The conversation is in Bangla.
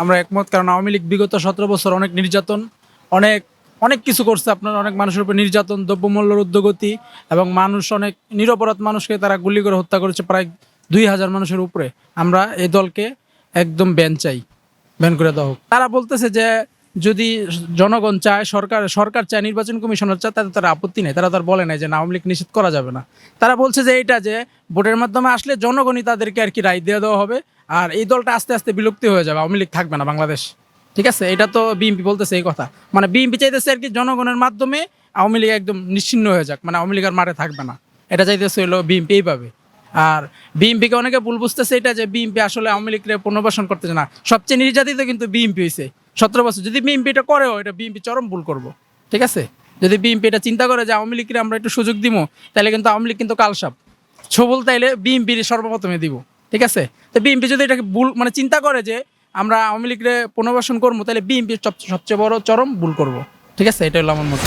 আমরা একমত, কারণ আওয়ামী লীগ বিগত 17 বছর অনেক নির্যাতন, অনেক অনেক কিছু করছে। আপনার অনেক মানুষের উপর নির্যাতন, দ্রব্যমূল্যের ঊর্ধ্বগতি, এবং মানুষ অনেক নিরপরাধ মানুষকে তারা গুলি করে হত্যা করেছে, প্রায় 2000 মানুষের উপরে। আমরা এই দলকে একদম ব্যান চাই, ব্যান করে দেওয়া হোক। তারা বলতেছে যে যদি জনগণ চায়, সরকার সরকার চায়, নির্বাচন কমিশনার চায়, তাদের তারা আপত্তি নেই। তারা তার বলে নাই যে না, আওয়ামী লীগ নিষিদ্ধ করা যাবে না। তারা বলছে যে এটা যে ভোটের মাধ্যমে আসলে জনগণই তাদেরকে আর কি রায় দিয়ে দেওয়া হবে, আর এই দলটা আস্তে আস্তে বিলুপ্তি হয়ে যাবে, আওয়ামী লীগ থাকবে না বাংলাদেশ। ঠিক আছে, এটা তো বিএনপি বলতেছে এই কথা। মানে বিএনপি চাইতেছে আর কি জনগণের মাধ্যমে আওয়ামী লীগ একদম নিশ্চিহ্ন হয়ে যাক, মানে আওয়ামী লীগ আর মাঠে থাকবে না। এটা চাইতেছে হলো বিএনপি এইভাবে। আর বিএনপিকে অনেকে ভুল বুঝতেছে এটা যে বিএনপি আসলে আওয়ামী লীগকে পুনর্বাসন করতেছে না। সবচেয়ে নির্যাতিত কিন্তু বিএনপি হয়েছে 17 বছর। যদি বিএনপি এটা করেও, এটা বিএনপি চরম ভুল করবো। ঠিক আছে, যদি বিএনপি এটা চিন্তা করে যে আওয়ামী লীগকে আমরা একটু সুযোগ দিব, তাহলে কিন্তু আওয়ামী লীগ কিন্তু কালসাপ ছবল, তাইলে বিএনপির সর্বপ্রথমে দিব। ঠিক আছে, তো বিএনপি যদি এটাকে ভুল মানে চিন্তা করে যে আমরা আওয়ামী লীগকে পুনর্বাসন করবো, তাহলে বিএনপি সবচেয়ে বড় চরম ভুল করবো। ঠিক আছে, এটা হলো আমার মত।